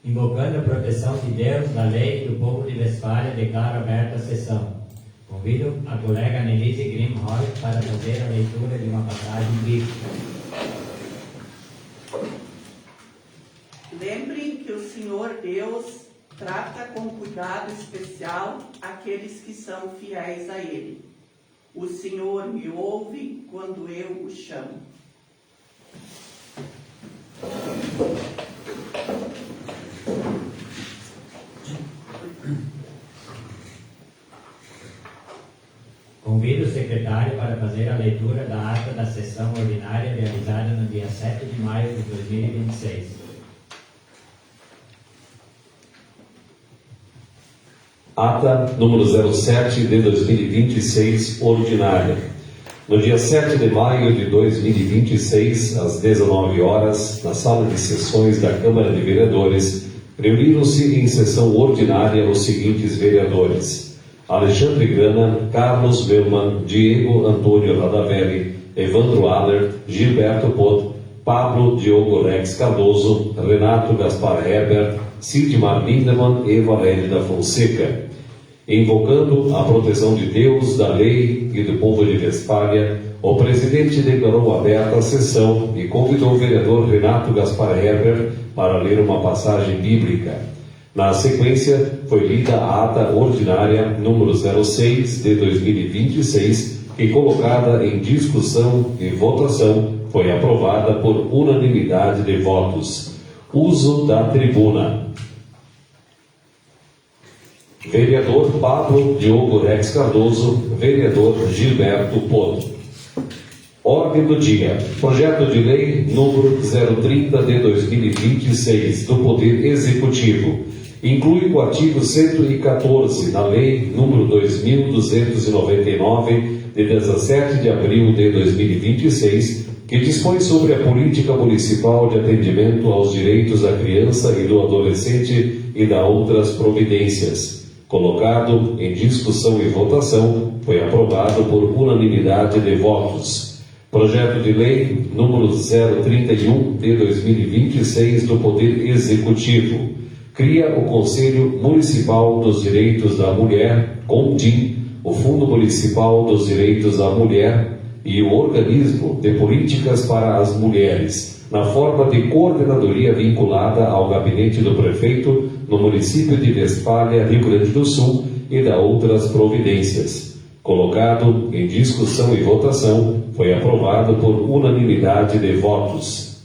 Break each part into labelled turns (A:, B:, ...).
A: Invocando a proteção de Deus, da lei e do povo de Westfália, declaro aberta a sessão. Convido a colega Annelise Grimhold para fazer a leitura de uma passagem bíblica.
B: Lembrem que o Senhor Deus trata com cuidado especial aqueles que são fiéis a Ele. O Senhor me ouve quando eu o chamo.
A: Convido o secretário para fazer a leitura da ata da sessão ordinária realizada no dia 7 de maio de 2026.
C: Ata número 07 de 2026, ordinária. No dia 7 de maio de 2026, às 19 horas, na sala de sessões da Câmara de Vereadores, reuniram-se em sessão ordinária os seguintes vereadores: Alexandre Grana, Carlos Bellman, Diego Antônio Radavelli, Evandro Aller, Gilberto Pot, Pablo Diogo Rex Cardoso, Renato Gaspar Herbert, Sidmar Lindemann e Valério da Fonseca. Invocando a proteção de Deus, da lei e do povo de Westfália, o presidente declarou aberta a sessão e convidou o vereador Renato Gaspar Herbert para ler uma passagem bíblica. Na sequência, foi lida a ata ordinária número 06 de 2026 e colocada em discussão e votação, foi aprovada por unanimidade de votos. Uso da tribuna. Vereador Pablo Diogo Rex Cardoso, vereador Gilberto Poto. Ordem do dia. Projeto de lei número 030 de 2026 do Poder Executivo. Inclui o artigo 114 na Lei número 2299 de 17 de abril de 2026, que dispõe sobre a política municipal de atendimento aos direitos da criança e do adolescente e da outras providências. Colocado em discussão e votação, foi aprovado por unanimidade de votos. Projeto de lei número 031 de 2026 do Poder Executivo. Cria o Conselho Municipal dos Direitos da Mulher, CONDIM, o Fundo Municipal dos Direitos da Mulher e o Organismo de Políticas para as Mulheres, na forma de coordenadoria vinculada ao gabinete do prefeito no município de Westfália, Rio Grande do Sul, e da outras providências. Colocado em discussão e votação, foi aprovado por unanimidade de votos.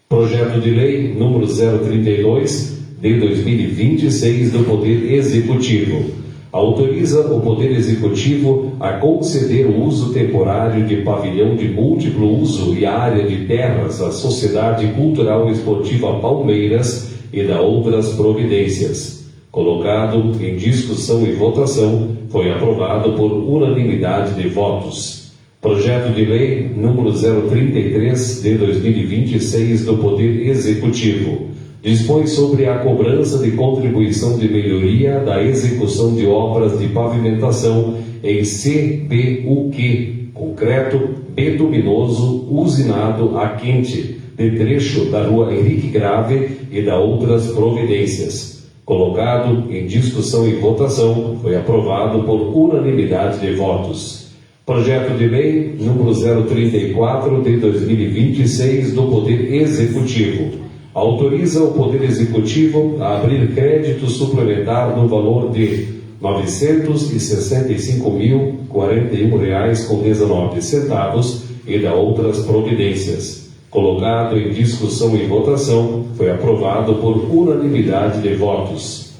C: Projeto de lei número 032 de 2026 do Poder Executivo. Autoriza o Poder Executivo a conceder o uso temporário de pavilhão de múltiplo uso e área de terras à Sociedade Cultural e Esportiva Palmeiras e da outras providências. Colocado em discussão e votação, foi aprovado por unanimidade de votos. Projeto de lei número 033 de 2026 do Poder Executivo. Dispõe sobre a cobrança de contribuição de melhoria da execução de obras de pavimentação em CBUQ, concreto bituminoso usinado a quente, de trecho da rua Henrique Grave e da outras providências. Colocado em discussão e votação, foi aprovado por unanimidade de votos. Projeto de lei número 034 de 2026 do Poder Executivo. Autoriza o Poder Executivo a abrir crédito suplementar no valor de R$ 965.041,19 e da outras providências. Colocado em discussão e votação, foi aprovado por unanimidade de votos.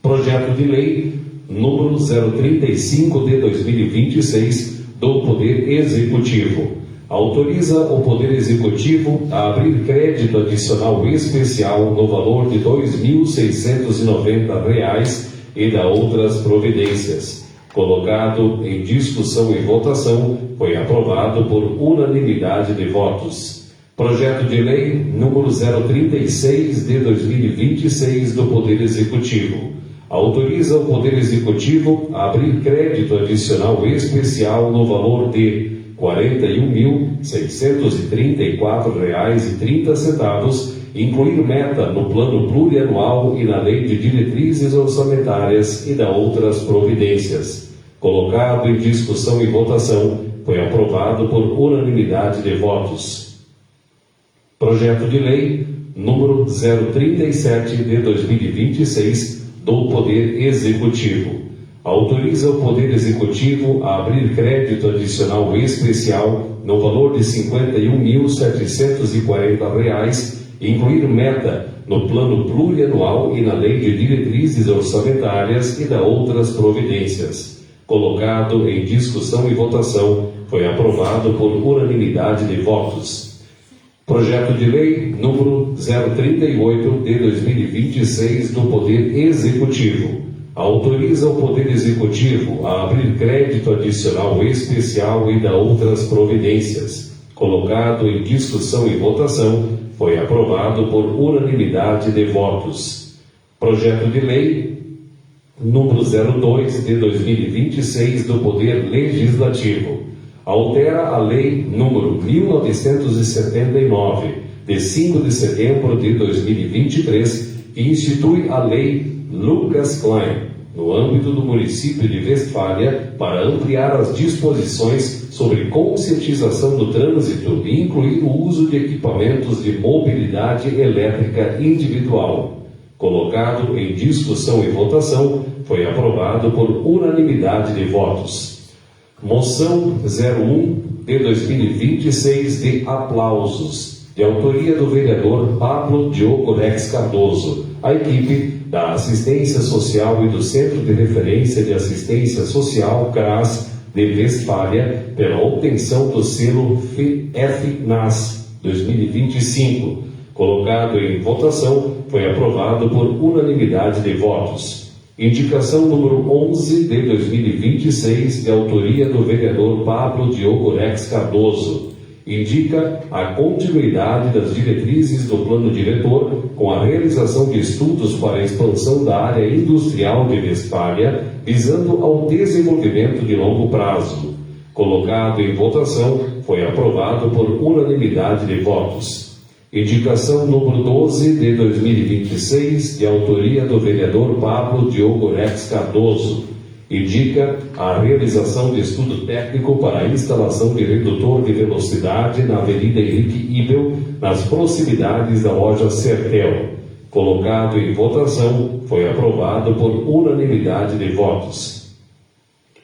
C: Projeto de lei número 035 de 2026 do Poder Executivo. Autoriza o Poder Executivo a abrir crédito adicional especial no valor de R$ 2.690 e da outras providências. Colocado em discussão e votação, foi aprovado por unanimidade de votos. Projeto de lei número 036 de 2026 do Poder Executivo. Autoriza o Poder Executivo a abrir crédito adicional especial no valor de R$ 41.634,30 incluir meta no plano plurianual e na lei de diretrizes orçamentárias e da outras providências. Colocado em discussão e votação, foi aprovado por unanimidade de votos. Projeto de Lei número 037 de 2026 do Poder Executivo. Autoriza o Poder Executivo a abrir crédito adicional especial no valor de R$ 51.740, incluir meta no plano plurianual e na lei de diretrizes orçamentárias e da outras providências. Colocado em discussão e votação, foi aprovado por unanimidade de votos. Projeto de Lei número 038 de 2026 do Poder Executivo. Autoriza o Poder Executivo a abrir crédito adicional especial e da outras providências. Colocado em discussão e votação, foi aprovado por unanimidade de votos. Projeto de Lei número 02 de 2026 do Poder Legislativo. Altera a Lei número 1979, de 5 de setembro de 2023, que institui a Lei Lucas Klein, no âmbito do município de Westfália, para ampliar as disposições sobre conscientização do trânsito e incluir o uso de equipamentos de mobilidade elétrica individual. Colocado em discussão e votação, foi aprovado por unanimidade de votos. Moção 01 de 2026 de aplausos, de autoria do vereador Pablo Diogo Rex Cardoso, a equipe da Assistência Social e do Centro de Referência de Assistência Social, CRAS, de Westfália, pela obtenção do selo FNAS 2025. Colocado em votação, foi aprovado por unanimidade de votos. Indicação número 11 de 2026, de autoria do vereador Pablo Diogo Rex Cardoso. Indica a continuidade das diretrizes do plano diretor com a realização de estudos para a expansão da área industrial de Westfália, visando ao desenvolvimento de longo prazo. Colocado em votação, foi aprovado por unanimidade de votos. Indicação número 12 de 2026, de autoria do vereador Pablo Diogo Rex Cardoso. Indica a realização de estudo técnico para a instalação de redutor de velocidade na Avenida Henrique Ibel, nas proximidades da loja Sertel. Colocado em votação, foi aprovado por unanimidade de votos.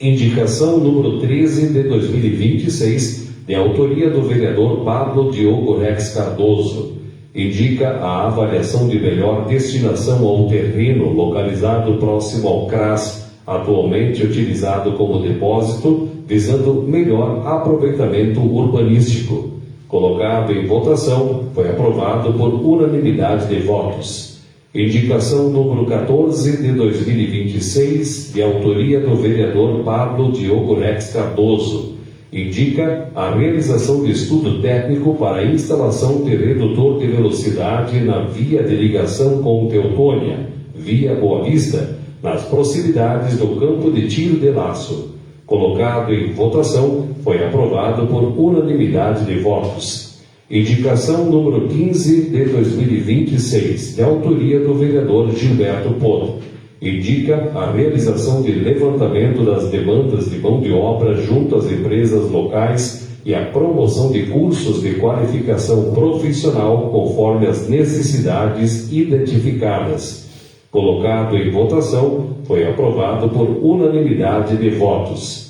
C: Indicação número 13 de 2026, de autoria do vereador Pablo Diogo Rex Cardoso. Indica a avaliação de melhor destinação ao terreno localizado próximo ao CRAS, atualmente utilizado como depósito, visando melhor aproveitamento urbanístico. Colocado em votação, foi aprovado por unanimidade de votos. Indicação número 14 de 2026, de autoria do vereador Pablo Diogo Rex Cardoso. Indica a realização de estudo técnico para a instalação de redutor de velocidade na via de ligação com Teutônia, via Boa Vista, nas proximidades do campo de tiro de laço. Colocado em votação, foi aprovado por unanimidade de votos. Indicação número 15 de 2026, de autoria do vereador Gilberto Poto. Indica a realização de levantamento das demandas de mão de obra junto às empresas locais e a promoção de cursos de qualificação profissional conforme as necessidades identificadas. Colocado em votação, foi aprovado por unanimidade de votos.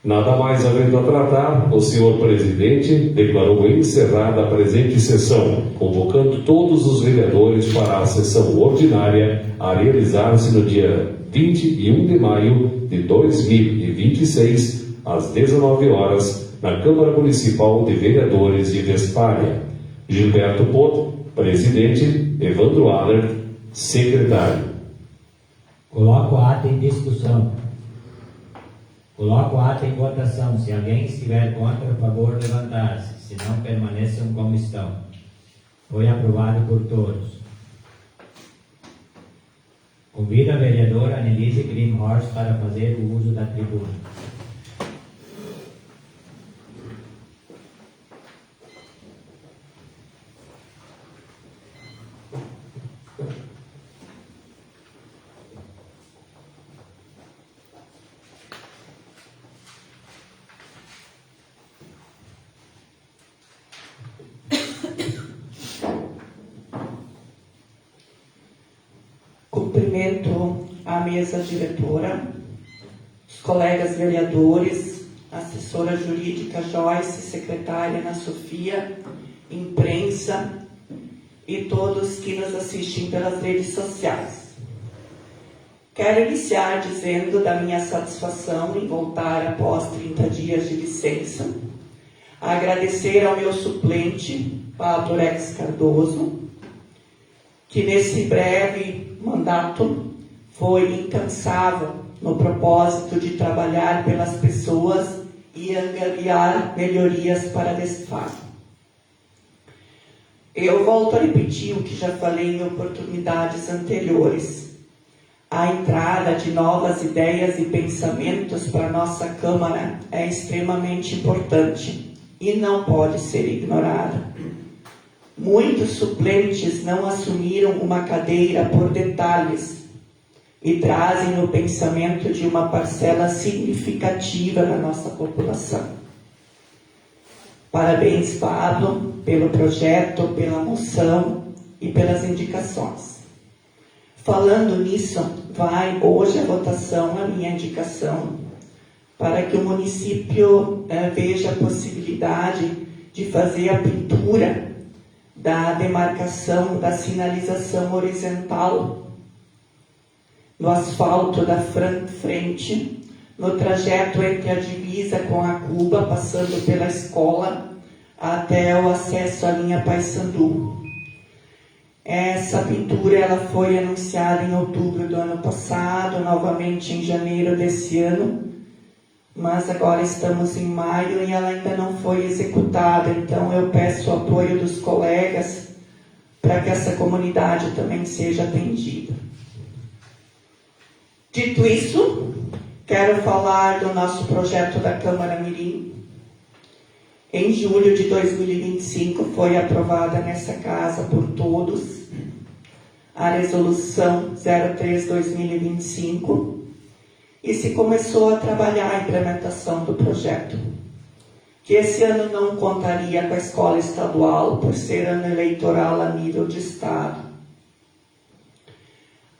C: Nada mais havendo a tratar, o senhor presidente declarou encerrada a presente sessão, convocando todos os vereadores para a sessão ordinária a realizar-se no dia 21 de maio de 2026, às 19 horas, na Câmara Municipal de Vereadores de Westfália. Gilberto Poto, presidente; Evandro Aller, secretário.
A: Coloco a ata em discussão. Coloco a ata em votação. Se alguém estiver contra, por favor, levantar-se. Se não, permaneçam como estão. Foi aprovado por todos. Convido a vereadora Annelise Grimhorst para fazer o uso da tribuna.
B: Cumprimento a mesa diretora, os colegas vereadores, assessora jurídica Joyce, secretária Ana Sofia, imprensa e todos que nos assistem pelas redes sociais. Quero iniciar dizendo da minha satisfação em voltar após 30 dias de licença, agradecer ao meu suplente, Pablo Rex Cardoso, que nesse breve mandato foi incansável no propósito de trabalhar pelas pessoas e angariar melhorias para Westfália. Eu volto a repetir o que já falei em oportunidades anteriores. A entrada de novas ideias e pensamentos para a nossa Câmara é extremamente importante e não pode ser ignorada. Muitos suplentes não assumiram uma cadeira por detalhes e trazem o pensamento de uma parcela significativa da nossa população. Parabéns, Pablo, pelo projeto, pela moção e pelas indicações. Falando nisso, vai hoje a votação a minha indicação para que o município veja a possibilidade de fazer a pintura da demarcação da sinalização horizontal no asfalto da frente, no trajeto entre a divisa com a Cuba, passando pela escola, até o acesso à linha Paissandu. Essa pintura ela foi anunciada em outubro do ano passado, novamente em janeiro desse ano, mas agora estamos em maio e ela ainda não foi executada, então eu peço o apoio dos colegas para que essa comunidade também seja atendida. Dito isso, quero falar do nosso projeto da Câmara Mirim. Em julho de 2025 foi aprovada nessa casa por todos a resolução 03/2025 e se começou a trabalhar a implementação do projeto, que esse ano não contaria com a escola estadual por ser ano eleitoral a nível de estado.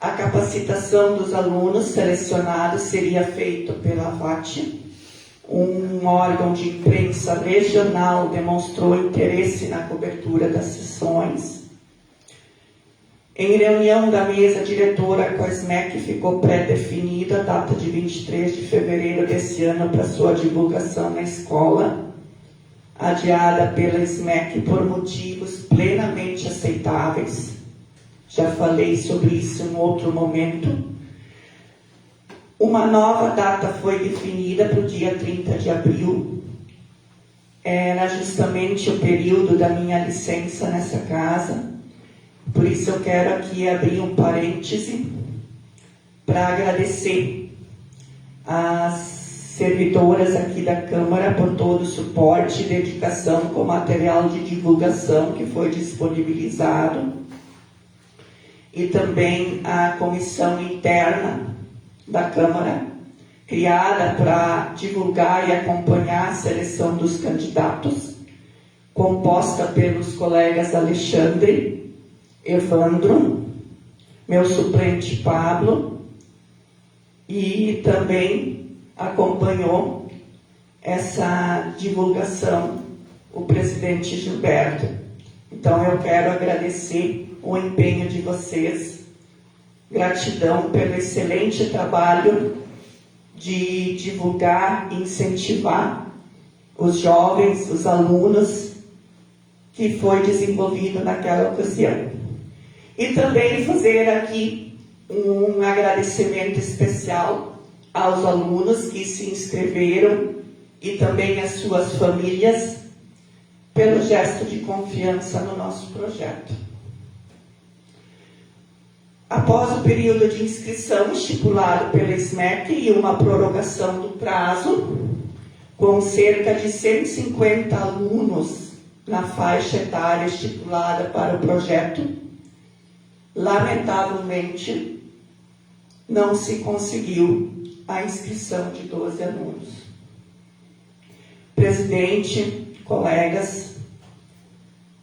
B: A capacitação dos alunos selecionados seria feita pela VAT. Um órgão de imprensa regional demonstrou interesse na cobertura das sessões. Em reunião da mesa diretora com a SMEC ficou pré-definida a data de 23 de fevereiro desse ano para sua divulgação na escola, adiada pela SMEC por motivos plenamente aceitáveis. Já falei sobre isso em outro momento. Uma nova data foi definida para o dia 30 de abril. Era justamente o período da minha licença nessa casa. Por isso eu quero aqui abrir um parêntese para agradecer às servidoras aqui da Câmara por todo o suporte e dedicação com material de divulgação que foi disponibilizado, e também a comissão interna da Câmara, criada para divulgar e acompanhar a seleção dos candidatos, composta pelos colegas Alexandre, Evandro, meu suplente Pablo, e também acompanhou essa divulgação o presidente Gilberto. Então eu quero agradecer o empenho de vocês, gratidão pelo excelente trabalho de divulgar e incentivar os jovens, os alunos, que foi desenvolvido naquela ocasião. E também fazer aqui um agradecimento especial aos alunos que se inscreveram e também às suas famílias pelo gesto de confiança no nosso projeto. Após o período de inscrição estipulado pela SMEC e uma prorrogação do prazo, com cerca de 150 alunos na faixa etária estipulada para o projeto, lamentavelmente, não se conseguiu a inscrição de 12 alunos. Presidente, colegas,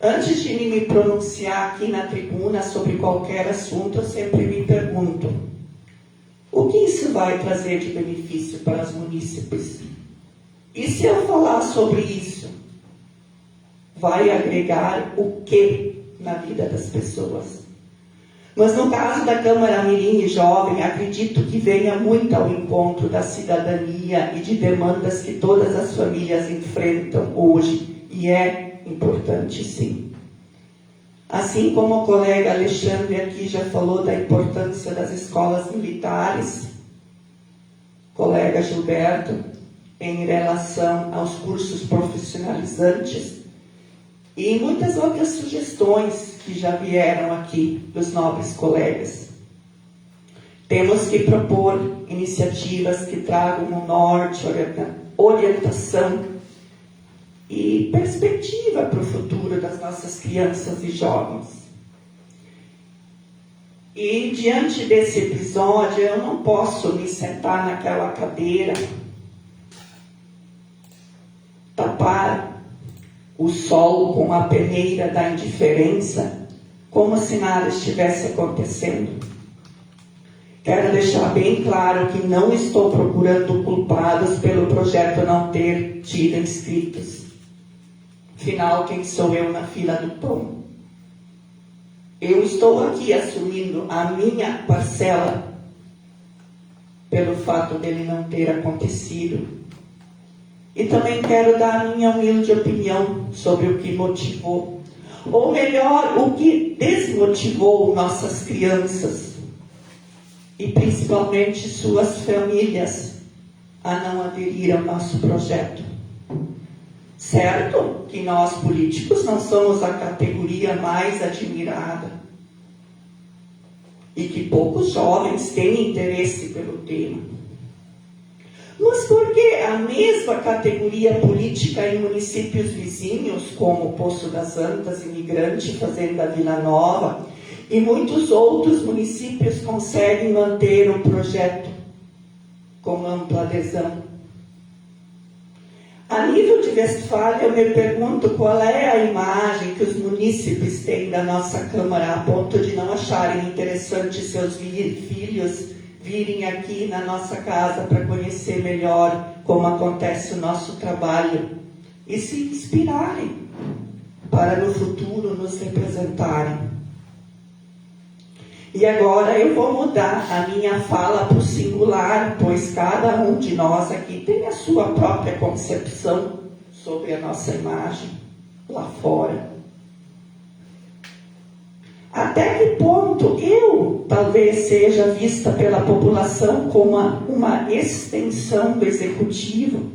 B: antes de me pronunciar aqui na tribuna sobre qualquer assunto, eu sempre me pergunto: o que isso vai trazer de benefício para os munícipes? E se eu falar sobre isso, vai agregar o que na vida das pessoas? Mas no caso da Câmara Mirim e Jovem, acredito que venha muito ao encontro da cidadania e de demandas que todas as famílias enfrentam hoje, e é importante sim. Assim como o colega Alexandre aqui já falou da importância das escolas militares, colega Gilberto, em relação aos cursos profissionalizantes, e muitas outras sugestões que já vieram aqui dos nobres colegas. Temos que propor iniciativas que tragam um norte, orientação e perspectiva para o futuro das nossas crianças e jovens. E diante desse episódio, eu não posso me sentar naquela cadeira, tapar o sol com a peneira da indiferença, como se nada estivesse acontecendo. Quero deixar bem claro que não estou procurando culpados pelo projeto não ter tido inscritos. Afinal, quem sou eu na fila do pão? Eu estou aqui assumindo a minha parcela pelo fato dele não ter acontecido. E também quero dar a minha humilde opinião sobre o que motivou, ou melhor, o que desmotivou nossas crianças e principalmente suas famílias a não aderir ao nosso projeto. Certo que nós políticos não somos a categoria mais admirada e que poucos jovens têm interesse pelo tema. Mas porque a mesma categoria política em municípios vizinhos, como Poço das Antas, Imigrante, Fazenda Vila Nova, e muitos outros municípios conseguem manter o projeto com ampla adesão? A nível de Westfália, eu me pergunto qual é a imagem que os munícipes têm da nossa Câmara, a ponto de não acharem interessante seus filhos virem aqui na nossa casa para conhecer melhor como acontece o nosso trabalho e se inspirarem para no futuro nos representarem. E agora eu vou mudar a minha fala para o singular, pois cada um de nós aqui tem a sua própria concepção sobre a nossa imagem lá fora. Até que ponto eu talvez seja vista pela população como uma extensão do executivo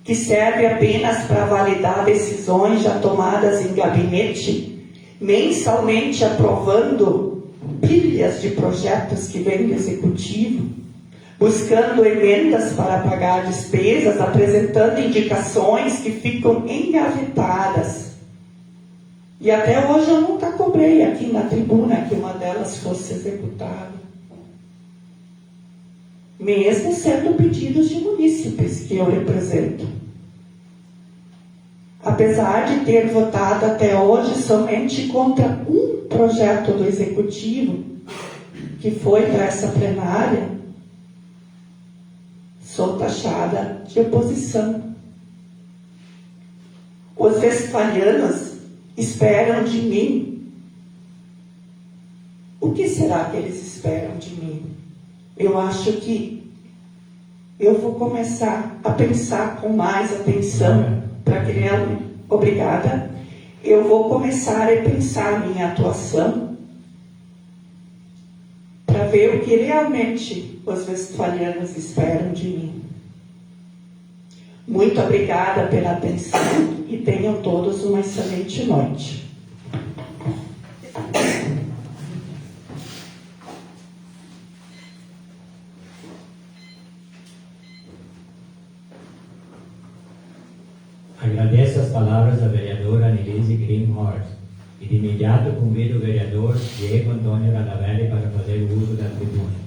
B: que serve apenas para validar decisões já tomadas em gabinete, mensalmente aprovando pilhas de projetos que vêm do executivo, buscando emendas para pagar despesas, apresentando indicações que ficam engavetadas. E até hoje eu nunca cobrei aqui na tribuna que uma delas fosse executada. Mesmo sendo pedidos de munícipes que eu represento. Apesar de ter votado até hoje somente contra um projeto do Executivo, que foi para essa plenária, sou taxada de oposição. Os westfalianos esperam de mim. O que será que eles esperam de mim? Eu acho que eu vou começar a pensar com mais atenção para criar. Obrigada. Eu vou começar a pensar a minha atuação para ver o que realmente os westfalianos esperam de mim. Muito obrigada pela atenção e tenham todos uma excelente noite.
A: Agradeço as palavras da vereadora Annelise Grimhorst e de imediato convido o vereador Diego Antônio Radavelli para fazer o uso da tribuna.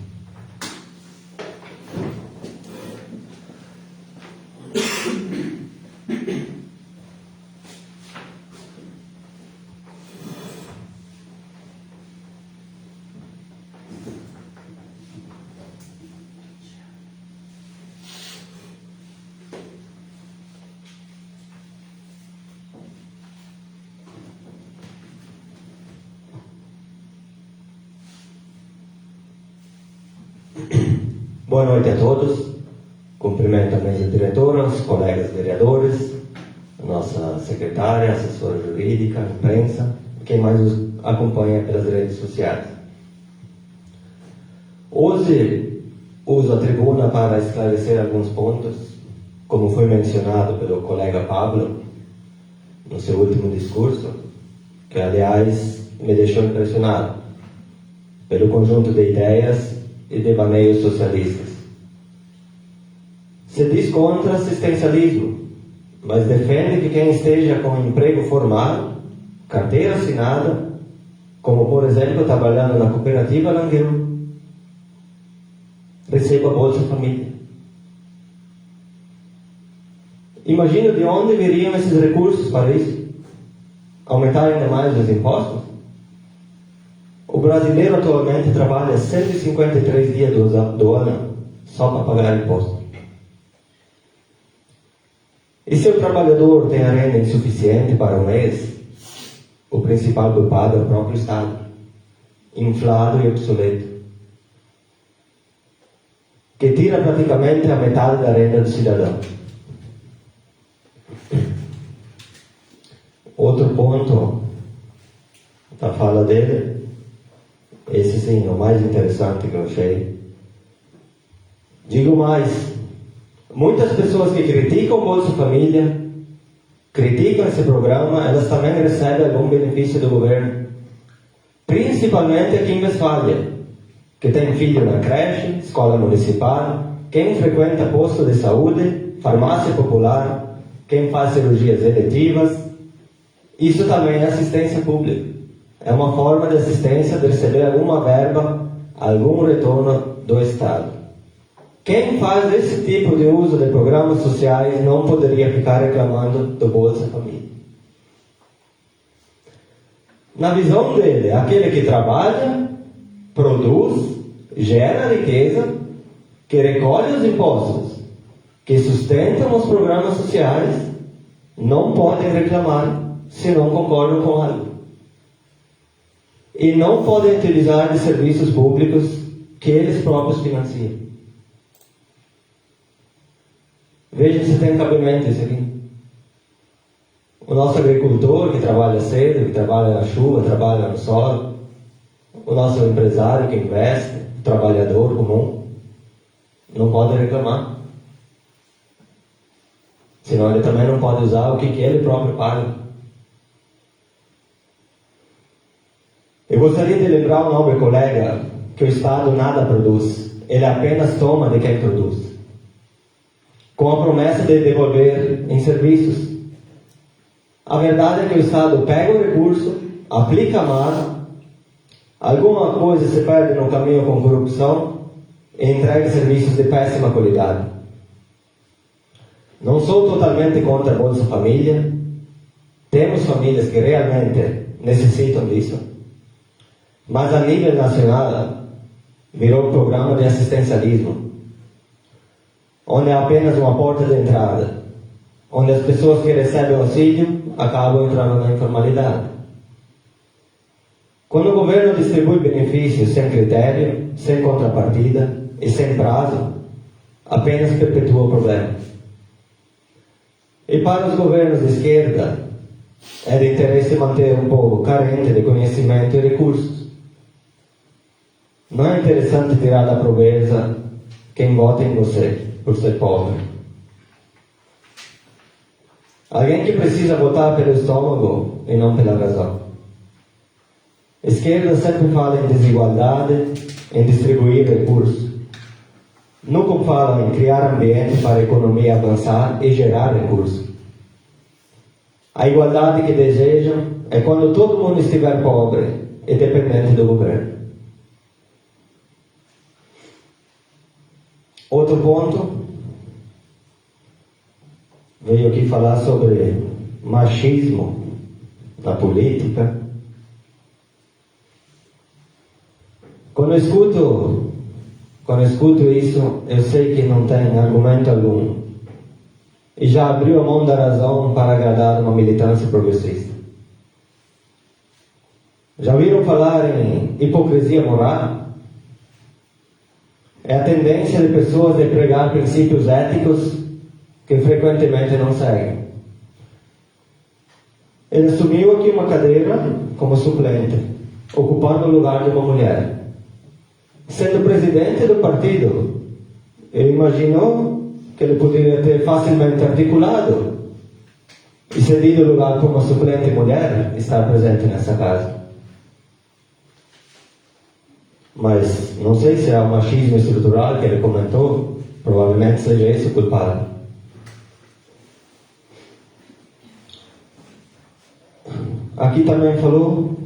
D: Boa noite a todos. Cumprimento a mesa diretora, os colegas vereadores, a nossa secretária, assessora jurídica, a imprensa, quem mais nos acompanha pelas redes sociais. Hoje uso a tribuna para esclarecer alguns pontos, como foi mencionado pelo colega Pablo no seu último discurso, que aliás me deixou impressionado pelo conjunto de ideias e devaneios socialistas. Se diz contra assistencialismo, mas defende que quem esteja com emprego formal, carteira assinada, como por exemplo trabalhando na cooperativa Langueiro, receba Bolsa Família. Imagina de onde viriam esses recursos para isso? Aumentar ainda mais os impostos? O brasileiro atualmente trabalha 153 dias do ano só para pagar imposto. E se o trabalhador tem a renda insuficiente para um mês, o principal culpado é o próprio Estado, inflado e obsoleto, que tira praticamente a metade da renda do cidadão. Outro ponto da fala dele, esse sim, é o mais interessante que eu achei. Digo mais, muitas pessoas que criticam o Bolsa Família, criticam esse programa, elas também recebem algum benefício do governo. Principalmente aqui em Westfália, que tem filho na creche, escola municipal, quem frequenta posto de saúde, farmácia popular, quem faz cirurgias eletivas. Isso também é assistência pública. É uma forma de assistência de receber alguma verba, algum retorno do Estado. Quem faz esse tipo de uso de programas sociais não poderia ficar reclamando do Bolsa Família. Na visão dele, aquele que trabalha, produz, gera riqueza, que recolhe os impostos, que sustentam os programas sociais, não podem reclamar se não concordam com algo. E não podem utilizar de serviços públicos que eles próprios financiam. Veja se tem cabimento isso aqui. O nosso agricultor que trabalha cedo, que trabalha na chuva, trabalha no sol, o nosso empresário que investe, o trabalhador comum, não pode reclamar. Senão ele também não pode usar o que ele próprio paga. Eu gostaria de lembrar ao nobre colega que o Estado nada produz, ele apenas toma de quem produz, com a promessa de devolver em serviços. A verdade é que o Estado pega o recurso, aplica mal, alguma coisa se perde no caminho com corrupção e entrega serviços de péssima qualidade. Não sou totalmente contra a Bolsa Família, temos famílias que realmente necessitam disso, mas a nível nacional virou um programa de assistencialismo, onde é apenas uma porta de entrada, onde as pessoas que recebem auxílio acabam entrando na informalidade. Quando o governo distribui benefícios sem critério, sem contrapartida e sem prazo, apenas perpetua o problema. E para os governos de esquerda, é de interesse manter um povo carente de conhecimento e recursos. Não é interessante tirar da pobreza quem vota em você por ser pobre. Alguém que precisa votar pelo estômago e não pela razão. A esquerda sempre fala em desigualdade, em distribuir recursos. Nunca fala em criar ambiente para a economia avançar e gerar recursos. A igualdade que desejam é quando todo mundo estiver pobre, e dependente do governo. Outro ponto, veio aqui falar sobre machismo na política. Quando eu escuto isso, eu sei que não tem argumento algum. E já abriu a mão da razão para agradar uma militância progressista. Já ouviram falar em hipocrisia moral? É a tendência de pessoas de pregar princípios éticos que frequentemente não seguem. Ele assumiu aqui uma cadeira como suplente, ocupando o lugar de uma mulher. Sendo presidente do partido, ele imaginou que ele poderia ter facilmente articulado e cedido o lugar como suplente mulher, estar presente nessa casa. Mas não sei se é o machismo estrutural que ele comentou, provavelmente seja esse o culpado. Aqui também falou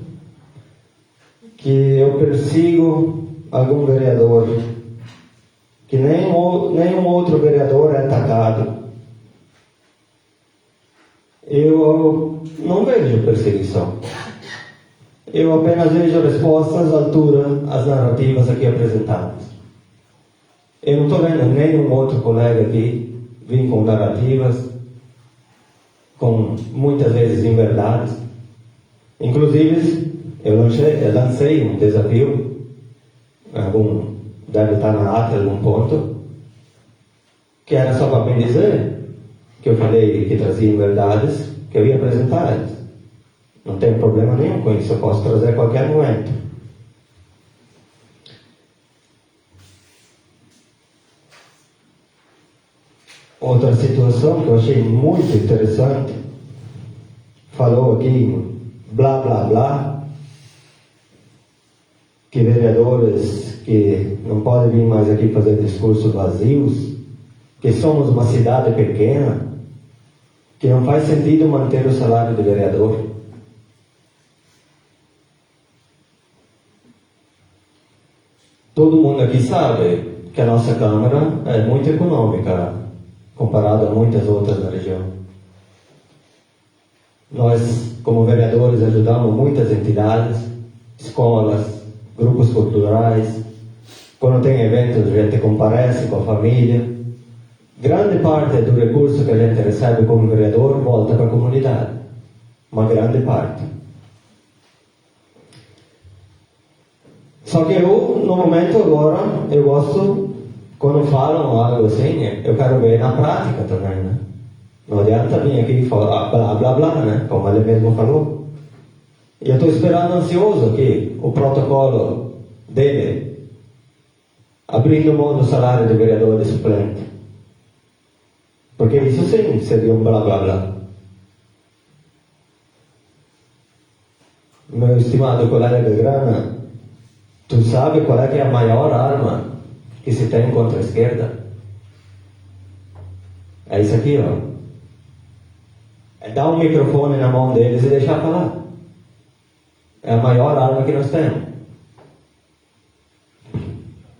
D: que eu persigo algum vereador, que nenhum outro vereador é atacado. Eu não vejo perseguição. Eu apenas vejo respostas à altura às narrativas aqui apresentadas. Eu não estou vendo nenhum outro colega aqui vir com narrativas, com muitas vezes inverdades. Inclusive, eu lancei um desafio, deve estar na ata em algum ponto, que era só para me dizer que eu falei que trazia inverdades, que eu ia apresentar elas. Não tem problema nenhum com isso, eu posso trazer a qualquer momento. Outra situação que eu achei muito interessante, falou aqui, blá blá blá, que vereadores que não podem vir mais aqui fazer discursos vazios, que somos uma cidade pequena, que não faz sentido manter o salário de vereador. Todo mundo aqui sabe que a nossa Câmara é muito econômica comparado a muitas outras na região. Nós, como vereadores, ajudamos muitas entidades, escolas, grupos culturais. Quando tem eventos, a gente comparece com a família. Grande parte do recurso que a gente recebe como vereador volta para a comunidade. Uma grande parte. Só que eu, no momento agora, eu gosto, quando falam algo assim, eu quero ver na prática também, né? Não adianta vir aqui e falar blá blá blá, né? Como ele mesmo falou. E eu estou esperando ansioso aqui o protocolo dele, abrindo mão do salário de vereador e suplente. Porque isso sim seria um blá blá blá. Meu estimado colega de grana, tu sabe qual é que é a maior arma que se tem contra a esquerda? É isso aqui, ó. É dar um microfone na mão deles e deixar falar. É a maior arma que nós temos.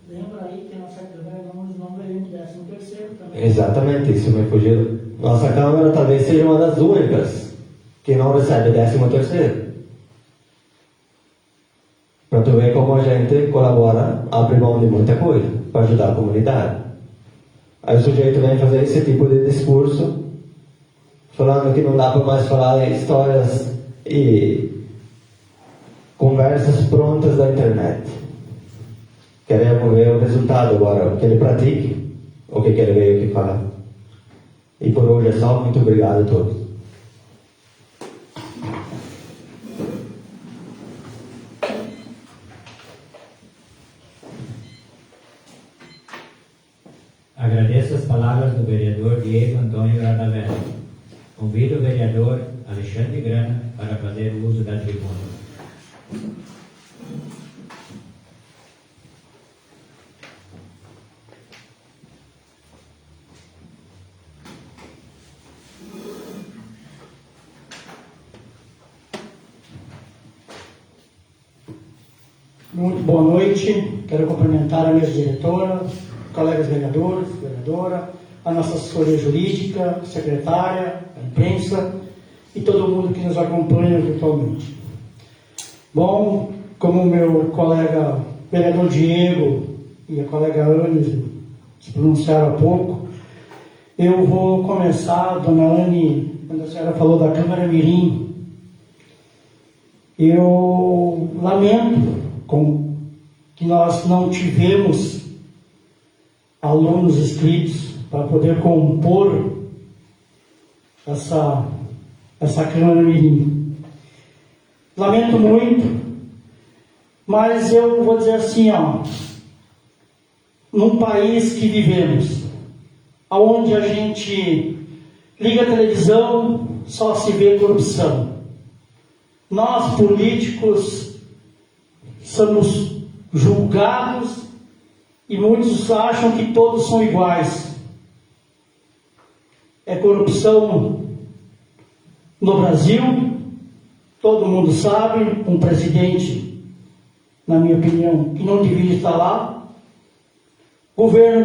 E: Lembra aí que nossa Câmara não ganhou um 13º também.
D: Exatamente, isso me fugiu. Nossa Câmara talvez seja uma das únicas que não recebe 13º. Para tu ver como a gente colabora, abre mão de muita coisa para ajudar a comunidade. Aí o sujeito vem fazer esse tipo de discurso, falando que não dá para mais falar histórias e conversas prontas da internet. Queremos ver o resultado agora, que ele pratique o que ele veio aqui falar. E por hoje é só. Muito obrigado a todos.
A: Agradeço as palavras do vereador Diego Antônio Radavella. Convido o vereador Alexandre Grana para fazer uso da tribuna.
E: Muito boa noite. Quero cumprimentar a mesa diretora, colegas vereadores, vereadora, a nossa assessoria jurídica, secretária, a imprensa e todo mundo que nos acompanha virtualmente. Bom, como o meu colega vereador Diego e a colega Anne se pronunciaram há pouco, eu vou começar, dona Anne, quando a senhora falou da Câmara Mirim, eu lamento que nós não tivemos alunos inscritos para poder compor essa Câmara Mirim. Lamento muito, mas eu vou dizer assim, num país que vivemos, onde a gente liga a televisão, só se vê corrupção. Nós, políticos, somos julgados e muitos acham que todos são iguais. É corrupção no Brasil, todo mundo sabe, um presidente, na minha opinião, que não deveria estar lá.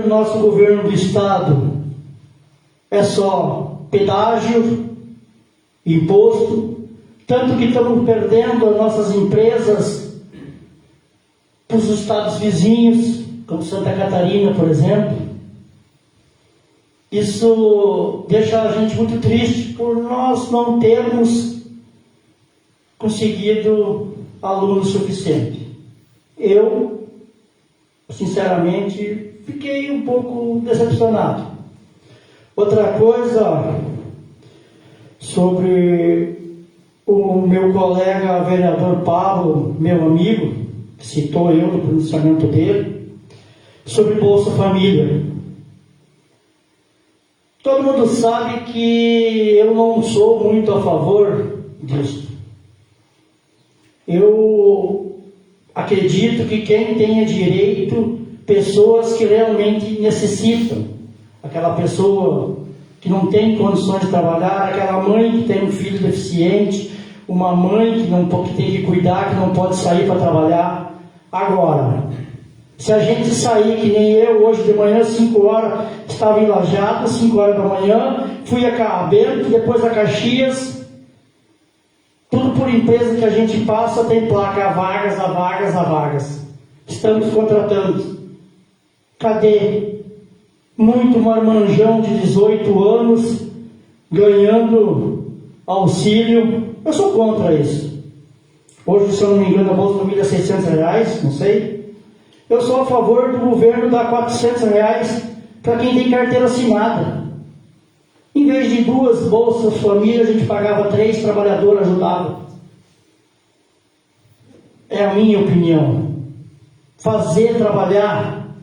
E: Nosso governo do Estado é só pedágio, imposto, tanto que estamos perdendo as nossas empresas para os estados vizinhos, como Santa Catarina, por exemplo. Isso deixa a gente muito triste por nós não termos conseguido aluno suficiente. Eu, sinceramente, fiquei um pouco decepcionado. Outra coisa sobre o meu colega vereador Pablo, meu amigo, que citou eu no pronunciamento dele, sobre Bolsa Família. Todo mundo sabe que eu não sou muito a favor disso. Eu acredito que quem tenha direito, pessoas que realmente necessitam, aquela pessoa que não tem condições de trabalhar, aquela mãe que tem um filho deficiente, uma mãe que tem que cuidar, que não pode sair para trabalhar. Agora, se a gente sair, que nem eu, hoje de manhã, 5 horas, estava em Lajeado, 5 horas da manhã, fui a Carrabento, depois a Caxias, tudo por empresa que a gente passa, tem placa, há vagas. Estamos contratando. Cadê? Muito marmanjão de 18 anos, ganhando auxílio. Eu sou contra isso. Hoje, se eu não me engano, a Bolsa Família é R$600, não sei. Eu sou a favor do governo dar R$400 para quem tem carteira assinada. Em vez de 2 Bolsas Família, a gente pagava 3, trabalhador ajudava. É a minha opinião. Fazer trabalhar,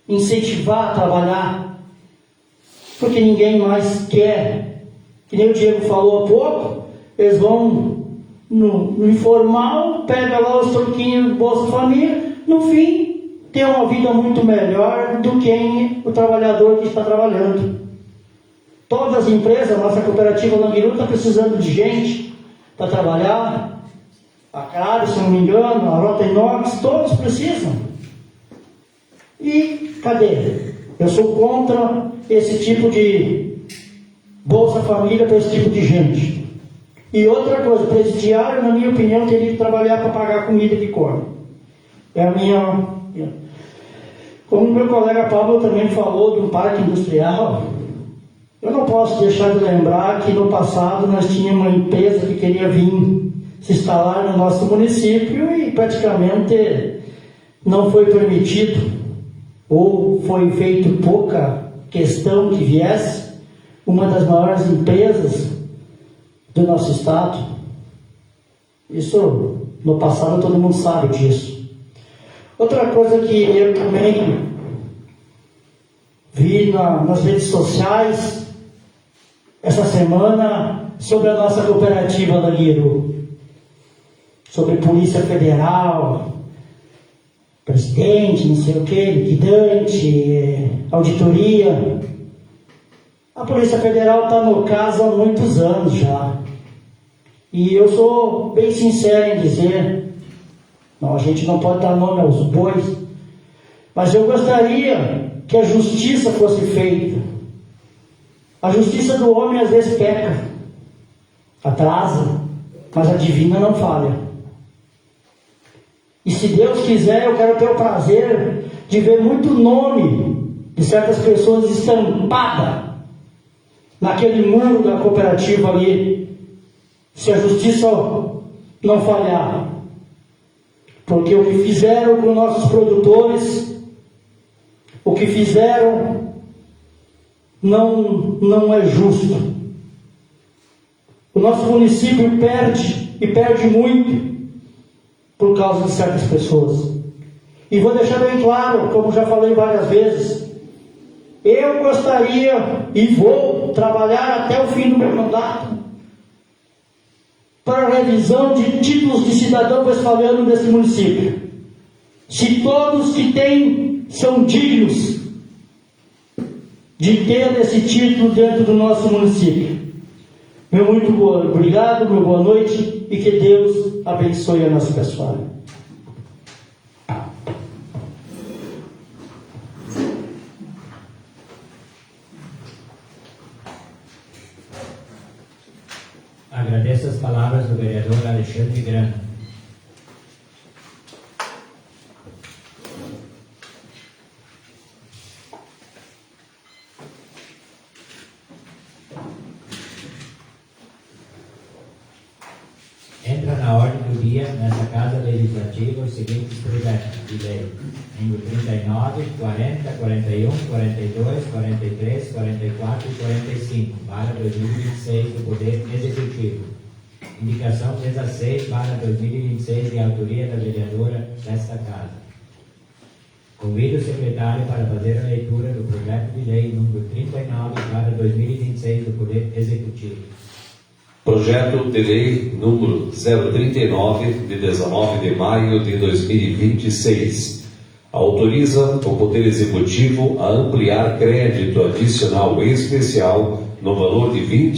E: incentivar a trabalhar, porque ninguém mais quer. Que nem o Diego falou há pouco, eles vão no informal, pega lá os troquinhos do Bolsa Família, no fim, tem uma vida muito melhor do que o trabalhador que está trabalhando. Todas as empresas, nossa cooperativa Languiru está precisando de gente para trabalhar. A Claro, se não me engano, a Rota Inox, todos precisam. E cadê? Eu sou contra esse tipo de Bolsa Família para esse tipo de gente. E outra coisa, o presidiário, na minha opinião, teria que trabalhar para pagar a comida que come. É a minha... Como o meu colega Pablo também falou do parque industrial, eu não posso deixar de lembrar que no passado nós tínhamos uma empresa que queria vir se instalar no nosso município e praticamente não foi permitido, ou foi feito pouca questão que viesse uma das maiores empresas do nosso estado. Isso no passado todo mundo sabe disso. Outra coisa que eu também vi nas redes sociais essa semana sobre a nossa cooperativa Languiru, sobre Polícia Federal, presidente, não sei o que, liquidante, auditoria. A Polícia Federal está no caso há muitos anos já. E eu sou bem sincero em dizer, Não, a gente não pode dar nome aos bois. Mas eu gostaria que a justiça fosse feita. A justiça do homem às vezes peca, atrasa, mas a divina não falha. E se Deus quiser, eu quero ter o prazer de ver muito nome de certas pessoas estampada naquele muro da cooperativa ali, se a justiça não falhar. Porque o que fizeram com nossos produtores, o que fizeram não é justo. O nosso município perde, e perde muito, por causa de certas pessoas. E vou deixar bem claro, como já falei várias vezes, eu gostaria e vou trabalhar até o fim do meu mandato para a revisão de títulos de cidadão westfaliano desse município. Se todos que têm são dignos de ter esse título dentro do nosso município. Meu muito obrigado, meu boa noite e que Deus abençoe a nossa pessoa.
A: Agradeço as palavras do vereador Alexandre Grana. Entra na ordem do dia, nessa Casa Legislativa, os seguintes projetos de lei: número 39, 40, 41, 42, 43, 44 e 45, para 2026, do Poder Executivo. Indicação 16, para 2026, de autoria da vereadora desta Casa. Convido o secretário para fazer a leitura do projeto de lei número 39, para 2026, do Poder Executivo.
C: Projeto de Lei número 039, de 19 de maio de 2026. Autoriza o Poder Executivo a ampliar crédito adicional especial no valor de R$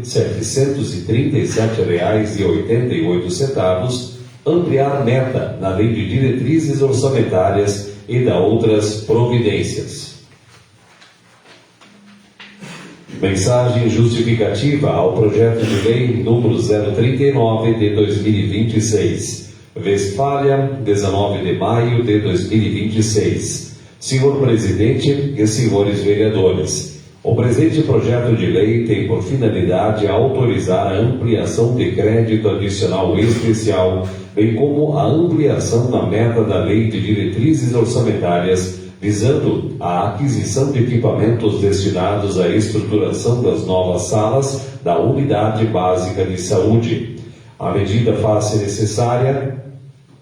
C: 21.737,88, ampliar meta na Lei de Diretrizes Orçamentárias e da outras providências. Mensagem justificativa ao projeto de lei número 039 de 2026. Westfália, 19 de maio de 2026. Senhor Presidente e senhores vereadores, o presente projeto de lei tem por finalidade autorizar a ampliação de crédito adicional especial, bem como a ampliação da meta da Lei de Diretrizes Orçamentárias, visando a aquisição de equipamentos destinados à estruturação das novas salas da Unidade Básica de Saúde. A medida faz-se necessária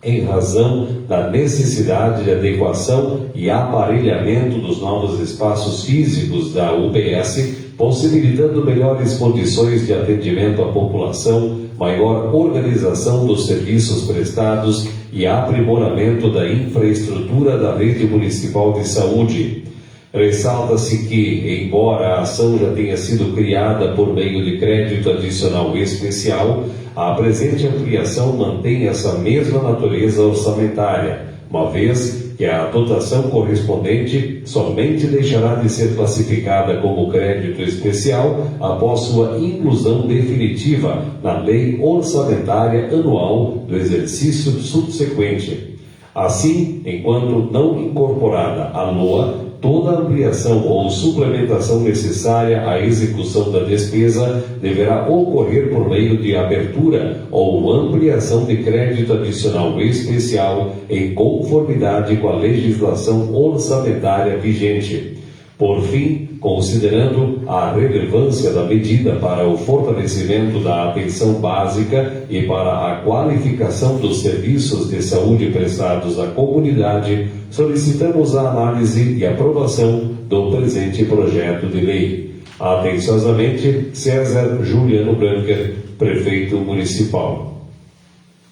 C: em razão da necessidade de adequação e aparelhamento dos novos espaços físicos da UBS, possibilitando melhores condições de atendimento à população, maior organização dos serviços prestados e aprimoramento da infraestrutura da rede municipal de saúde. Ressalta-se que, embora a ação já tenha sido criada por meio de crédito adicional especial, a presente ampliação mantém essa mesma natureza orçamentária, uma vez que a dotação correspondente somente deixará de ser classificada como crédito especial após sua inclusão definitiva na Lei Orçamentária Anual do exercício subsequente. Assim, enquanto não incorporada à LOA, toda ampliação ou suplementação necessária à execução da despesa deverá ocorrer por meio de abertura ou ampliação de crédito adicional especial em conformidade com a legislação orçamentária vigente. Por fim, considerando a relevância da medida para o fortalecimento da atenção básica e para a qualificação dos serviços de saúde prestados à comunidade, solicitamos a análise e aprovação do presente projeto de lei. Atenciosamente, César Juliano Branca, Prefeito Municipal.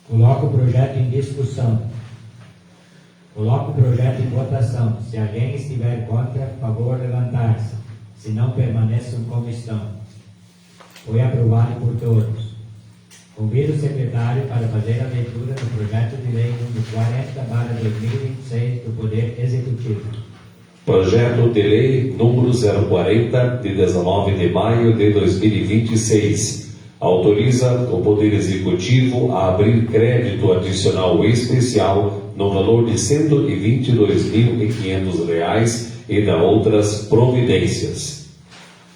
A: Coloco o projeto em discussão. Coloco o projeto em votação. Se alguém estiver contra, favor levantar-se. Se não, permaneçam como estão. Foi aprovado por todos. Convido o secretário para fazer a leitura do projeto de lei número 40/2026 do Poder Executivo.
C: Projeto de Lei número 040, de 19 de maio de 2026. Autoriza o Poder Executivo a abrir crédito adicional especial no valor de R$ 122.500 e da outras providências.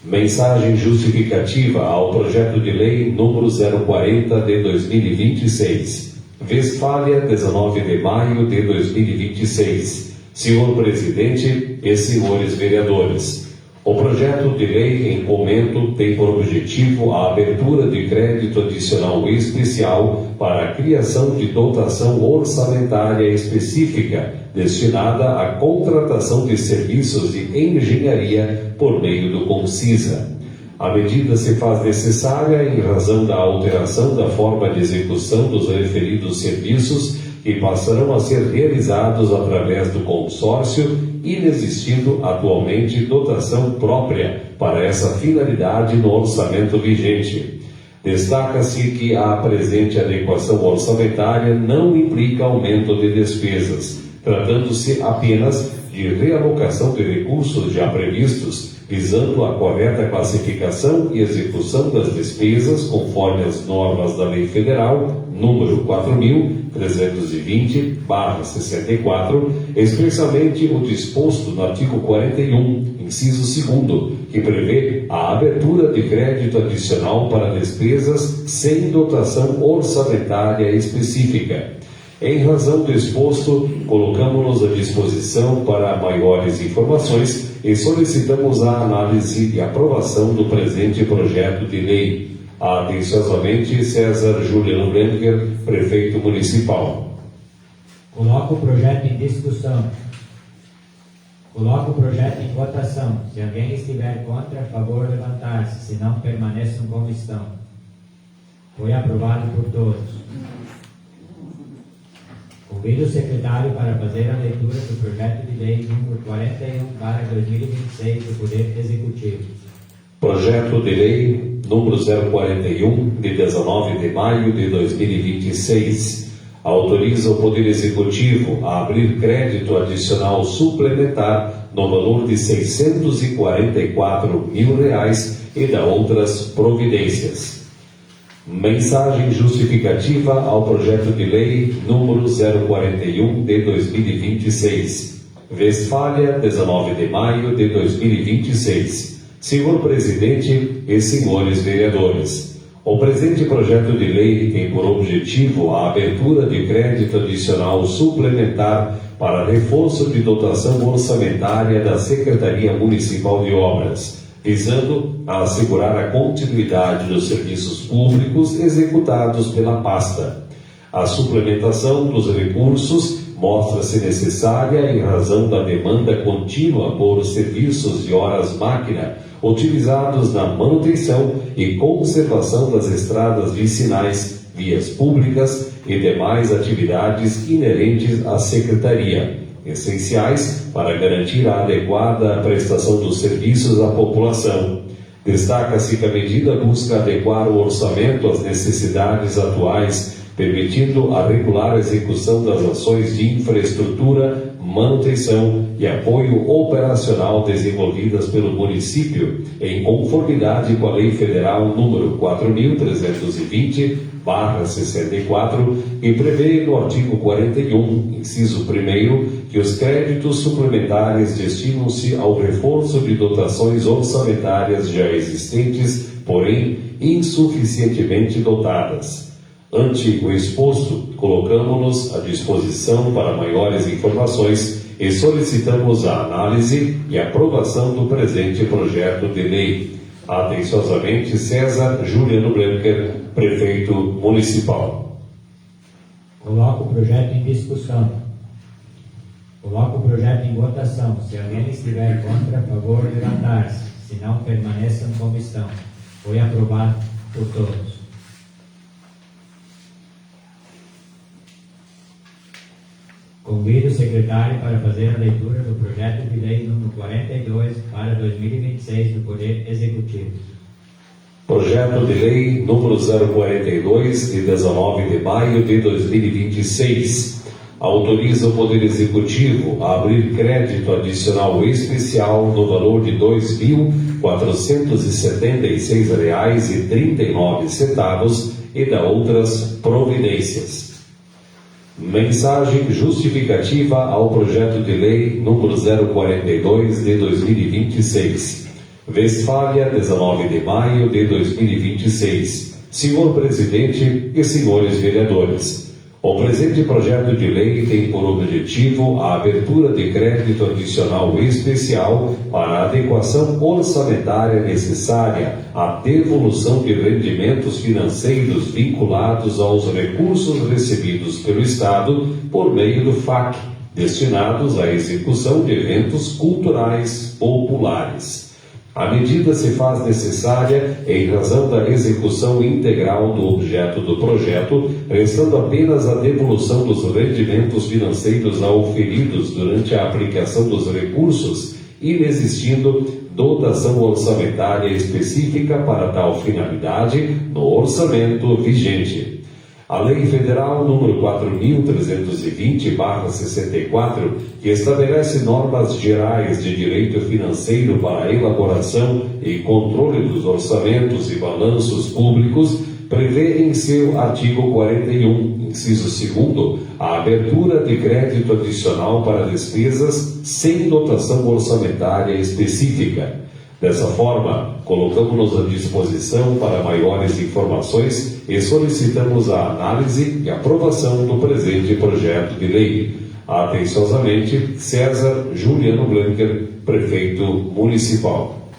C: Mensagem justificativa ao projeto de lei número 040 de 2026. Westfália, 19 de maio de 2026. Senhor Presidente e senhores vereadores, o projeto de lei em comento tem por objetivo a abertura de crédito adicional especial para a criação de dotação orçamentária específica destinada à contratação de serviços de engenharia por meio do Concisa. A medida se faz necessária em razão da alteração da forma de execução dos referidos serviços que passarão a ser realizados através do consórcio, inexistindo atualmente dotação própria para essa finalidade no orçamento vigente. Destaca-se que a presente adequação orçamentária não implica aumento de despesas, tratando-se apenas de realocação de recursos já previstos, visando a correta classificação e execução das despesas conforme as normas da Lei Federal número 4.320/64, expressamente o disposto no artigo 41, inciso 2º, que prevê a abertura de crédito adicional para despesas sem dotação orçamentária específica. Em razão do exposto, colocamos-nos à disposição para maiores informações e solicitamos a análise e aprovação do presente projeto de lei. Atenciosamente, César Juliano Brenker, Prefeito Municipal.
A: Coloco o projeto em discussão. Coloco o projeto em votação. Se alguém estiver contra, a favor, levantar-se. Se não, permaneçam como estão. Foi aprovado por todos. Convido o secretário para fazer a leitura do projeto de lei número 41/2026 do Poder Executivo.
C: Projeto de lei número 041, de 19 de maio de 2026. Autoriza o Poder Executivo a abrir crédito adicional suplementar no valor de R$ 644.000 e da outras providências. Mensagem justificativa ao projeto de lei número 041 de 2026. Westfália, 19 de maio de 2026. Senhor Presidente e senhores vereadores, o presente projeto de lei tem por objetivo a abertura de crédito adicional suplementar para reforço de dotação orçamentária da Secretaria Municipal de Obras, visando a assegurar a continuidade dos serviços públicos executados pela pasta. A suplementação dos recursos mostra-se necessária em razão da demanda contínua por serviços de horas-máquina utilizados na manutenção e conservação das estradas vicinais, vias públicas e demais atividades inerentes à Secretaria, essenciais para garantir a adequada prestação dos serviços à população. Destaca-se que a medida busca adequar o orçamento às necessidades atuais, permitindo a regular execução das ações de infraestrutura, manutenção e apoio operacional desenvolvidas pelo município, em conformidade com a Lei Federal número 4.320/64, que prevê no artigo 41, inciso 1º, que os créditos suplementares destinam-se ao reforço de dotações orçamentárias já existentes, porém insuficientemente dotadas. Ante o exposto, colocamos-nos à disposição para maiores informações e solicitamos a análise e aprovação do presente projeto de lei. Atenciosamente, César Juliano Brenker, Prefeito Municipal.
A: Coloco o projeto em discussão. Coloco o projeto em votação. Se alguém estiver contra, a favor, levantar-se. Se não, permaneçam como estão. Foi aprovado por todos. Convido o secretário para fazer a leitura do projeto de lei número 42/2026 do Poder Executivo.
C: Projeto de Lei número 042, de 19 de maio de 2026. Autoriza o Poder Executivo a abrir crédito adicional especial no valor de R$ 2.476,39 e da outras providências. Mensagem justificativa ao projeto de lei número 042 de 2026. Westfália, 19 de maio de 2026. Senhor Presidente e senhores vereadores, o presente projeto de lei tem por objetivo a abertura de crédito adicional especial para a adequação orçamentária necessária à devolução de rendimentos financeiros vinculados aos recursos recebidos pelo Estado por meio do FAC, destinados à execução de eventos culturais populares. A medida se faz necessária em razão da execução integral do objeto do projeto, restando apenas a devolução dos rendimentos financeiros auferidos durante a aplicação dos recursos, inexistindo dotação orçamentária específica para tal finalidade no orçamento vigente. A Lei Federal número 4.320/64, que estabelece normas gerais de direito financeiro para a elaboração e controle dos orçamentos e balanços públicos, prevê em seu artigo 41, inciso 2º, a abertura de crédito adicional para despesas sem dotação orçamentária específica. Dessa forma, colocamos-nos à disposição para maiores informações e solicitamos a análise e aprovação do presente projeto de lei. Atenciosamente, César Juliano Blanker, Prefeito Municipal.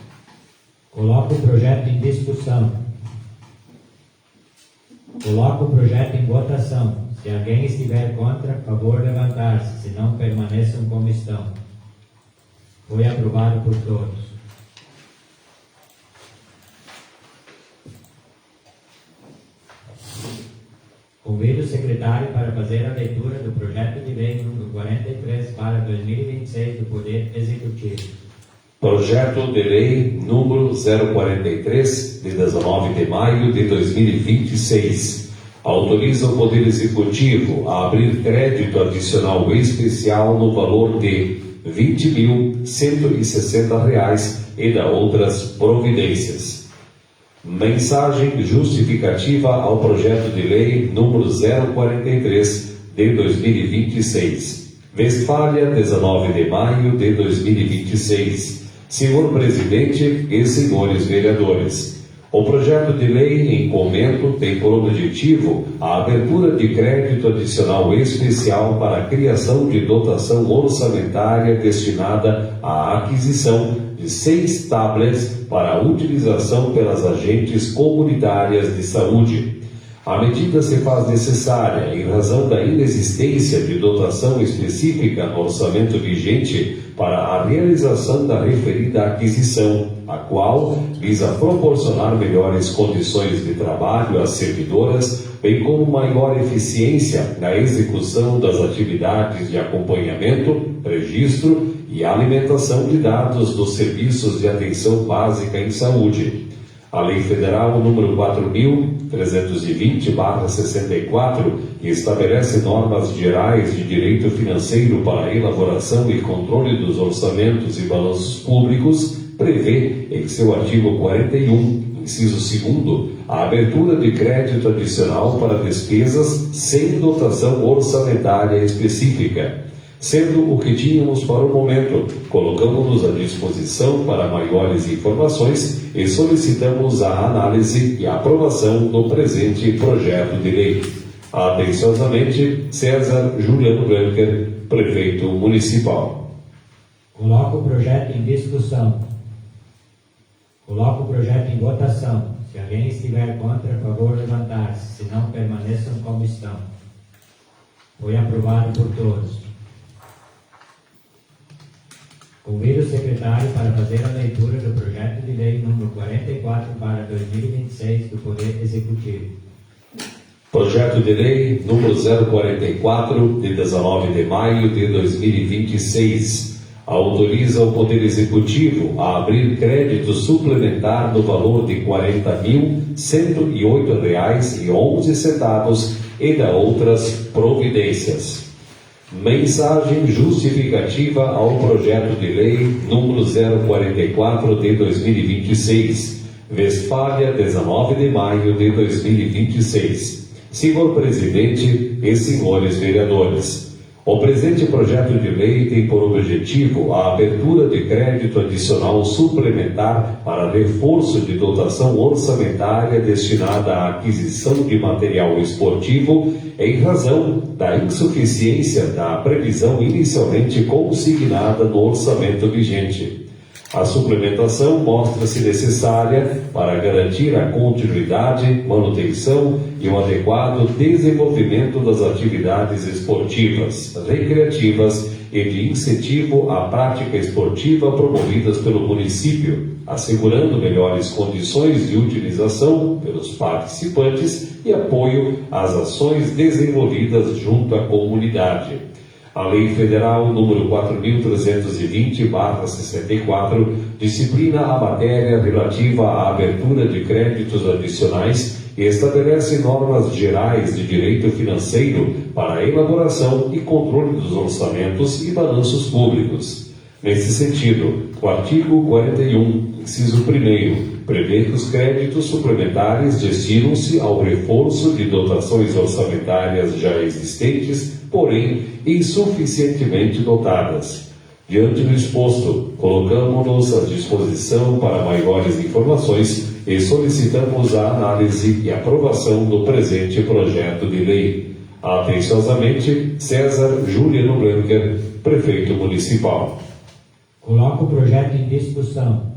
A: Coloco o projeto em discussão. Coloco o projeto em votação. Se alguém estiver contra, favor levantar-se. Se não, permaneçam como estão. Foi aprovado por todos. Convido o secretário para fazer a leitura do projeto de lei número 43 para 2026 do Poder Executivo.
C: Projeto de Lei número 043, de 19 de maio de 2026. Autoriza o Poder Executivo a abrir crédito adicional especial no valor de R$ 20.160 e da outras providências. Mensagem justificativa ao projeto de lei número 043 de 2026. Westfália, 19 de maio de 2026. Senhor Presidente e senhores vereadores, o projeto de lei em comento tem por objetivo a abertura de crédito adicional especial para a criação de dotação orçamentária destinada à aquisição de 6 tablets para a utilização pelas agentes comunitárias de saúde. A medida se faz necessária em razão da inexistência de dotação específica no orçamento vigente para a realização da referida aquisição, a qual visa proporcionar melhores condições de trabalho às servidoras, bem como maior eficiência na execução das atividades de acompanhamento, registro e alimentação de dados dos serviços de atenção básica em saúde. A Lei Federal número 4.320/64, que estabelece normas gerais de direito financeiro para a elaboração e controle dos orçamentos e balanços públicos, prevê, em seu artigo 41, inciso 2º, a abertura de crédito adicional para despesas sem dotação orçamentária específica. Sendo o que tínhamos para o momento, colocamos-nos à disposição para maiores informações e solicitamos a análise e a aprovação do presente projeto de lei. Atenciosamente, César Juliano Blanker, Prefeito Municipal.
A: Coloco o projeto em discussão. Coloco o projeto em votação. Se alguém estiver contra, favor levantar-se. Se não, permaneçam como estão. Foi aprovado por todos. Convido o secretário para fazer a leitura do projeto de lei número 44 para 2026 do Poder Executivo.
C: Projeto de lei número 044, de 19 de maio de 2026. Autoriza o Poder Executivo a abrir crédito suplementar no valor de R$ 40.108,11 e da outras providências. Mensagem justificativa ao projeto de lei número 044 de 2026, Westfália, 19 de maio de 2026. Senhor Presidente e senhores vereadores, o presente projeto de lei tem por objetivo a abertura de crédito adicional suplementar para reforço de dotação orçamentária destinada à aquisição de material esportivo em razão da insuficiência da previsão inicialmente consignada no orçamento vigente. A suplementação mostra-se necessária para garantir a continuidade, manutenção e o adequado desenvolvimento das atividades esportivas, recreativas e de incentivo à prática esportiva promovidas pelo município, assegurando melhores condições de utilização pelos participantes e apoio às ações desenvolvidas junto à comunidade. A Lei Federal número 4.320/64 disciplina a matéria relativa à abertura de créditos adicionais e estabelece normas gerais de direito financeiro para a elaboração e controle dos orçamentos e balanços públicos. Nesse sentido, o artigo 41, inciso 1º, prevê que os créditos suplementares destinam-se ao reforço de dotações orçamentárias já existentes, porém insuficientemente dotadas. Diante do exposto, colocamos-nos à disposição para maiores informações e solicitamos a análise e aprovação do presente projeto de lei. Atenciosamente, César Juliano Blanker, Prefeito Municipal.
A: Coloco o projeto em discussão.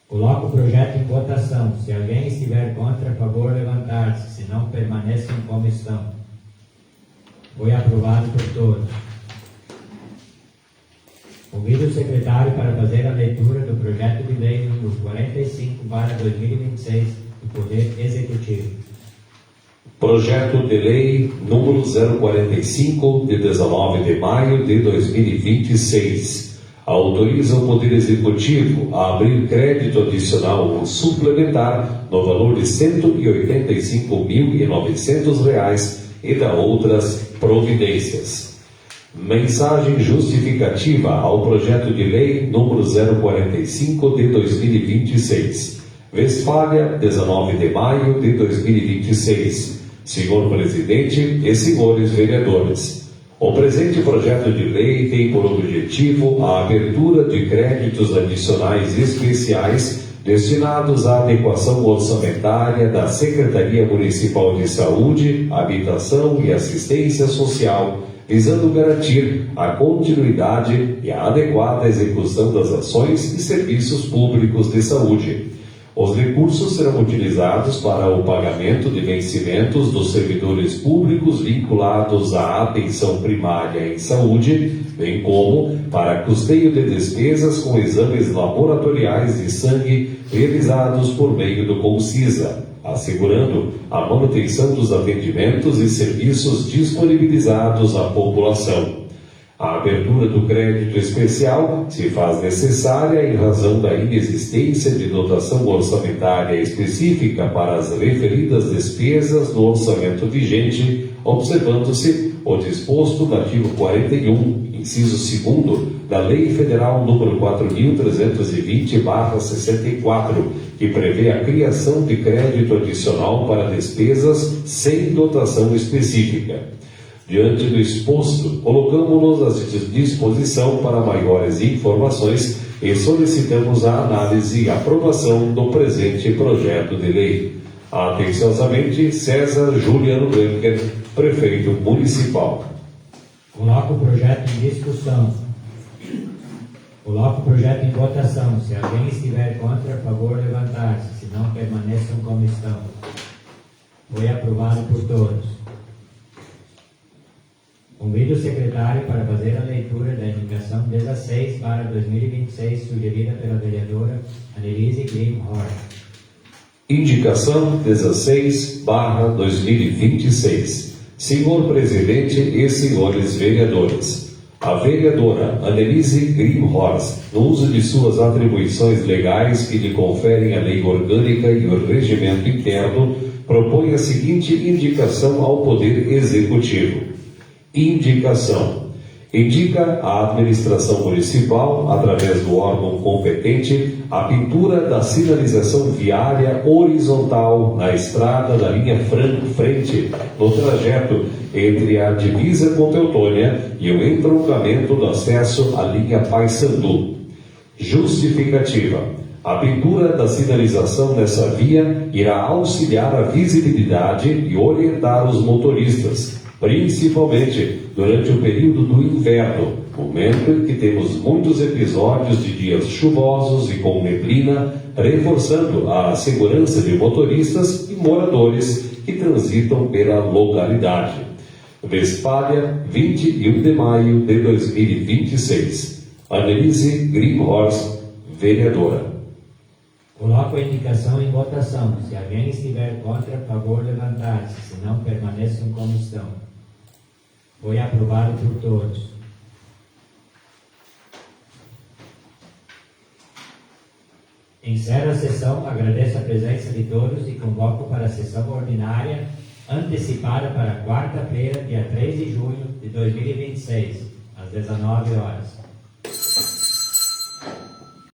A: Coloco o projeto em votação. Se alguém estiver contra, a favor, levantar-se. Se não, permaneça em comissão. Foi aprovado por todos. Convido o secretário para fazer a leitura do projeto de lei número 45/2026 do Poder Executivo.
C: Projeto de lei número 045 de 19 de maio de 2026. Autoriza o Poder Executivo a abrir crédito adicional suplementar no valor de R$ 185.900 e da outras providências. Mensagem justificativa ao projeto de lei número 045 de 2026. Westfália, 19 de maio de 2026. Senhor Presidente e senhores vereadores, o presente projeto de lei tem por objetivo a abertura de créditos adicionais especiais destinados à adequação orçamentária da Secretaria Municipal de Saúde, Habitação e Assistência Social, visando garantir a continuidade e a adequada execução das ações e serviços públicos de saúde. Os recursos serão utilizados para o pagamento de vencimentos dos servidores públicos vinculados à atenção primária em saúde, bem como para custeio de despesas com exames laboratoriais de sangue realizados por meio do Concisa, assegurando a manutenção dos atendimentos e serviços disponibilizados à população. A abertura do crédito especial se faz necessária em razão da inexistência de dotação orçamentária específica para as referidas despesas do orçamento vigente, observando-se o disposto no artigo 41, inciso 2º, da Lei Federal número 4.320/64, que prevê a criação de crédito adicional para despesas sem dotação específica. Diante do exposto, colocamos-nos à disposição para maiores informações e solicitamos a análise e aprovação do presente projeto de lei. Atenciosamente, César Juliano Blanker, Prefeito Municipal.
A: Coloco o projeto em discussão. Coloco o projeto em votação. Se alguém estiver contra, a favor, levantar-se. Se não, permaneça em comissão. Foi aprovado por todos. Convido o secretário para fazer a leitura da indicação 16/2026, sugerida pela vereadora Annelise Grimhorn.
C: Indicação 16/2026. Senhor Presidente e senhores vereadores, A vereadora Annelise Grimhorst, no uso de suas atribuições legais que lhe conferem a lei orgânica e o regimento interno, propõe a seguinte indicação ao Poder Executivo. Indicação. Indica à administração municipal, através do órgão competente, a pintura da sinalização viária horizontal na estrada da linha Franco-Frente, no trajeto entre a divisa com Teutônia e o entroncamento do acesso à linha Paissandu. Justificativa. A pintura da sinalização nessa via irá auxiliar a visibilidade e orientar os motoristas, principalmente durante o período do inverno, momento em que temos muitos episódios de dias chuvosos e com neblina, reforçando a segurança de motoristas e moradores que transitam pela localidade. Westfália, 21 de maio de 2026. Annelise Grimhorst, vereadora.
A: Coloco a indicação em votação. Se alguém estiver contra, favor levantar-se. Se não, permaneçam como estão. Foi aprovado por todos. Encerro a sessão, agradeço a presença de todos e convoco para a sessão ordinária antecipada para quarta-feira, dia 3 de junho de 2026, às 19 horas.